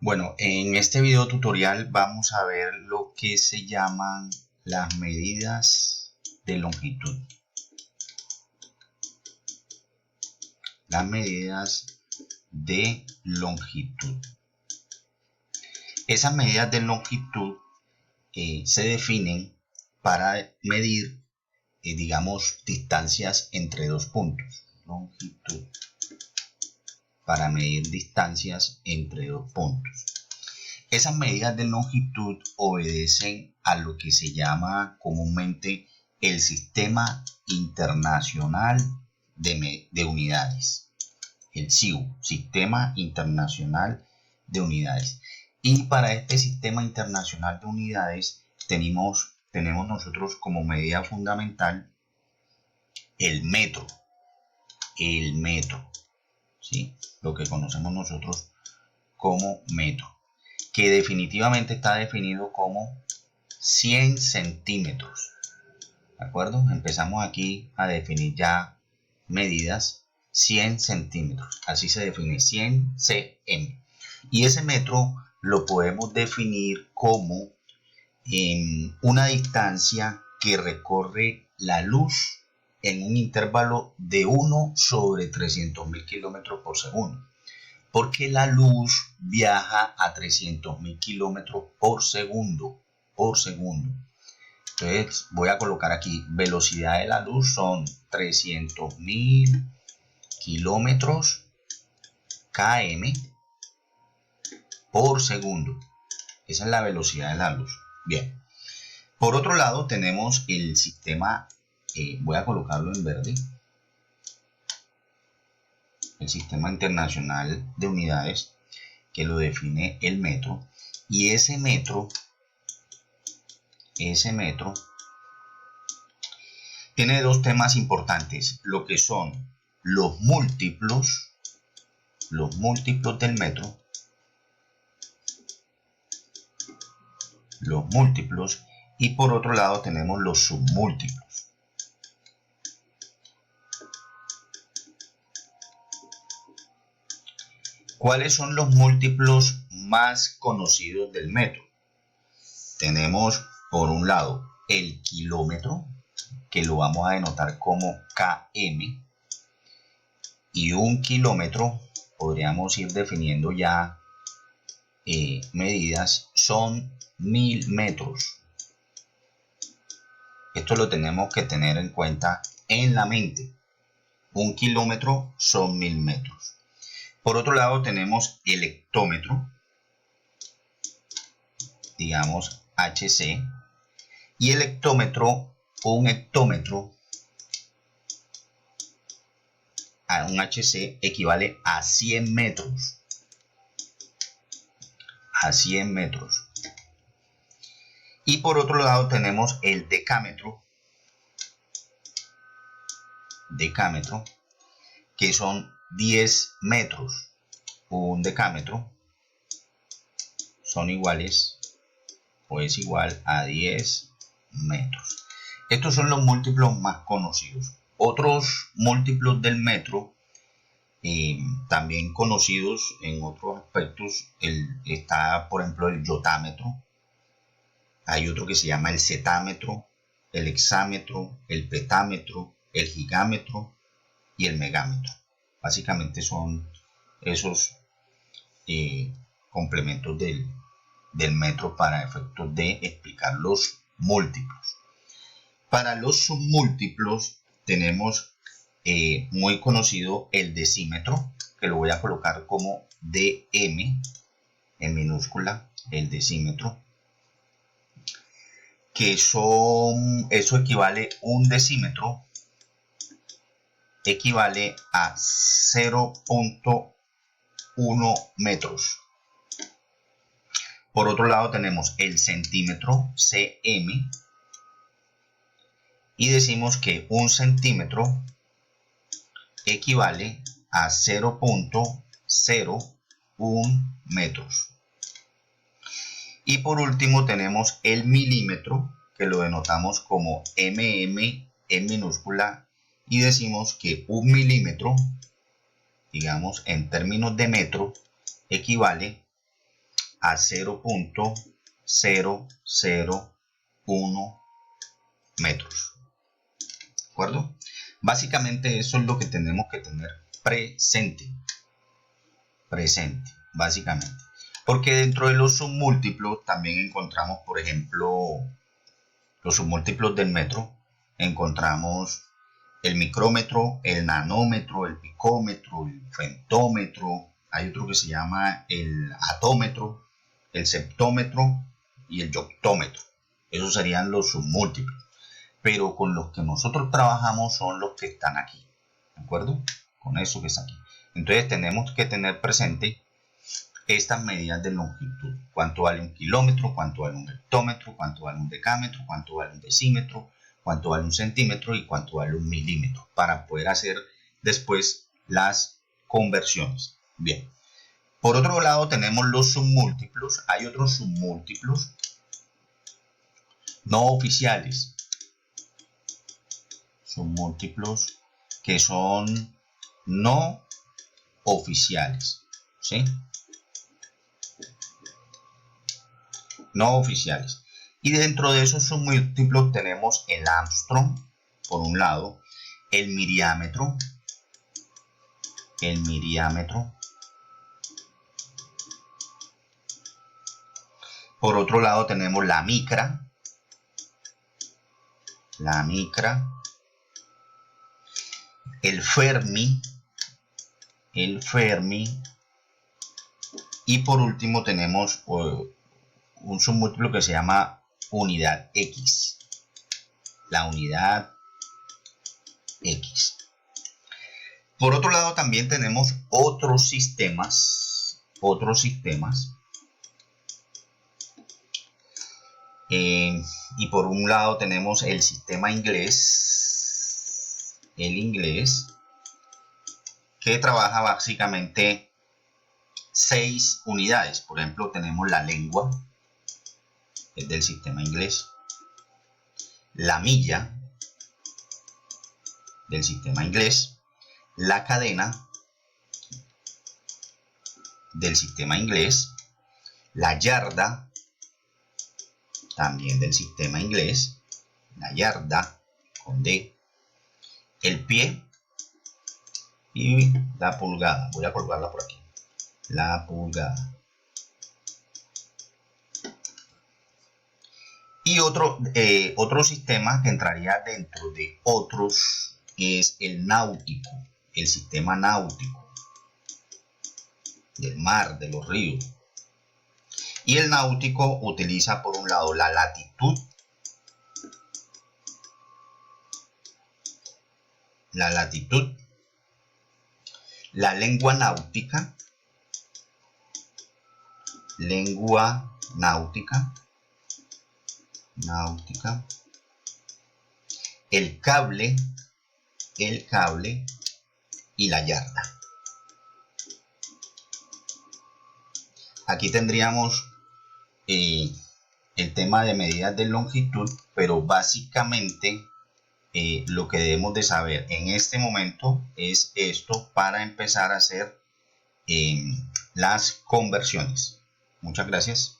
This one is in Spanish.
Bueno, en este video tutorial vamos a ver lo que se llaman las medidas de longitud. Las medidas de longitud. Esas medidas de longitud se definen para medir, digamos, distancias entre dos puntos. Longitud. Para medir distancias entre dos puntos. Esas medidas de longitud obedecen a lo que se llama comúnmente el Sistema Internacional de Unidades, el SIU, Sistema Internacional de Unidades. Y para este Sistema Internacional de Unidades tenemos nosotros como medida fundamental el metro, ¿sí? Lo que conocemos nosotros como metro, que definitivamente está definido como 100 centímetros. ¿De acuerdo? Empezamos aquí a definir ya medidas. 100 centímetros, así se define, 100 cm. Y ese metro lo podemos definir como una distancia que recorre la luz en un intervalo de 1 sobre 300.000 kilómetros por segundo. Porque la luz viaja a 300.000 kilómetros por segundo. Entonces voy a colocar aquí, velocidad de la luz son 300.000 kilómetros km por segundo. Esa es la velocidad de la luz. Bien. Por otro lado tenemos el sistema, voy a colocarlo en verde, el Sistema Internacional de Unidades, que lo define el metro. Y ese metro tiene dos temas importantes, lo que son los múltiplos del metro, y por otro lado tenemos los submúltiplos. ¿Cuáles son los múltiplos más conocidos del metro? Tenemos por un lado el kilómetro, que lo vamos a denotar como km, y un kilómetro, podríamos ir definiendo ya medidas, son 1000 metros. Esto lo tenemos que tener en cuenta en la mente. Un kilómetro son 1000 metros. Por otro lado tenemos el hectómetro, digamos HC, y el hectómetro, un hectómetro a un HC equivale a 100 metros. A 100 metros. Y por otro lado tenemos el decámetro, que son 10 metros. Un decámetro son iguales o es igual a 10 metros. Estos son los múltiplos más conocidos. Otros múltiplos del metro, también conocidos en otros aspectos, está por ejemplo el yotámetro. Hay otro que se llama el cetámetro, el hexámetro, el petámetro, el gigámetro y el megámetro. Básicamente son esos complementos del metro para efectos de explicar los múltiplos. Para los submúltiplos tenemos muy conocido el decímetro, que lo voy a colocar como dm en minúscula, el decímetro, que eso equivale, un decímetro equivale a 0.1 metros. Por otro lado tenemos el centímetro, cm, y decimos que un centímetro equivale a 0.01 metros. Y por último tenemos el milímetro, que lo denotamos como mm en minúscula, y decimos que un milímetro, digamos en términos de metro, equivale a 0.001 metros. ¿De acuerdo? Básicamente eso es lo que tenemos que tener presente. Básicamente. Porque dentro de los submúltiplos también encontramos, por ejemplo, los submúltiplos del metro. Encontramos el micrómetro, el nanómetro, el picómetro, el femtómetro. Hay otro que se llama el atómetro, el septómetro y el yoctómetro. Esos serían los submúltiplos. Pero con los que nosotros trabajamos son los que están aquí. ¿De acuerdo? Con eso que está aquí. Entonces tenemos que tener presente estas medidas de longitud. Cuánto vale un kilómetro, cuánto vale un hectómetro, cuánto vale un decámetro, cuánto vale un decímetro, cuánto vale un centímetro y cuánto vale un milímetro, para poder hacer después las conversiones. Bien. Por otro lado tenemos los submúltiplos. Hay otros submúltiplos no oficiales. Submúltiplos que son no oficiales. ¿Sí? No oficiales. Y dentro de esos submúltiplos tenemos el Armstrong, por un lado, el miriámetro, por otro lado tenemos la micra, el Fermi, y por último tenemos un submúltiplo que se llama unidad X, la unidad X. Por otro lado también tenemos otros sistemas, y por un lado tenemos el sistema inglés, que trabaja básicamente 6 unidades. Por ejemplo, tenemos la lengua, es del sistema inglés, la milla, del sistema inglés, la cadena, del sistema inglés, la yarda, también del sistema inglés, la yarda con D, el pie y la pulgada. Voy a colgarla por aquí, la pulgada. Y otro sistema que entraría dentro de otros es el náutico, el sistema náutico del mar, de los ríos. Y el náutico utiliza por un lado la latitud, la lengua náutica, el cable y la yarda. Aquí tendríamos el tema de medidas de longitud, pero básicamente lo que debemos de saber en este momento es esto para empezar a hacer las conversiones. Muchas gracias.